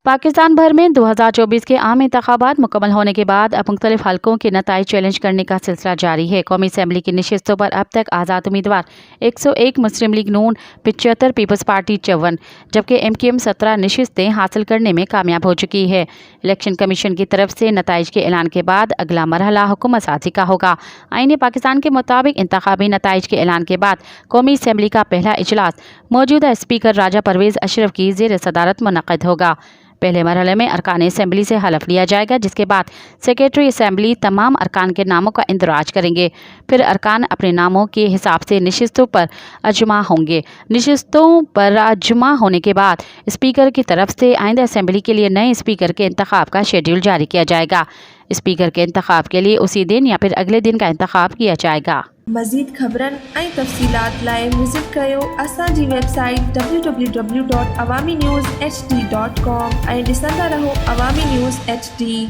पाकिस्तान भर में 2024 के आम इंतखाबात मुकम्मल होने के बाद अब मुख्तलिफ हलकों के नताइज चैलेंज करने का सिलसिला जारी है। कौमी असम्बली की नशिस्तों पर अब तक आज़ाद उम्मीदवार 101, मुस्लिम लीग नून 75, पीपल्स पार्टी 54, जबकि MKM 17 नशिस्तें हासिल करने में कामयाब हो चुकी है। इलेक्शन कमीशन की तरफ से नताइज के ऐलान के बाद अगला मरहला हुकूमत साजी का होगा। आईन पाकिस्तान के मुताबिक इंतखाबी नताइज के ऐलान के बाद कौमी असम्बली का पहला इजलास मौजूदा स्पीकर राजा परवेज़ अशरफ की ज़ेर सदारत मुनक़्क़िद होगा। पहले मरहले में अरकान असम्बली से हलफ लिया जाएगा, जिसके बाद सेक्रेटरी असम्बली तमाम अरकान के नामों का इंदराज करेंगे। फिर अरकान अपने नामों के हिसाब से नशिस्तों पर अजमा होंगे। नशिस्तों पर अजमा होने के बाद स्पीकर की तरफ से आइंदा असम्बली के लिए नए स्पीकर के इंतखाब का शेड्यूल जारी किया जाएगा। स्पीकर के इंतखाब के लिए उसी दिन या फिर अगले दिन का इंतखाब किया जाएगा। मज़ीद ख़बरन ऐं तफ़सीलात लाइ विज़िट कयो असांजी वेबसाइट www.awamiNewsHD.com ऐं ॾिसंदा रहो अवामी न्यूज़ HD।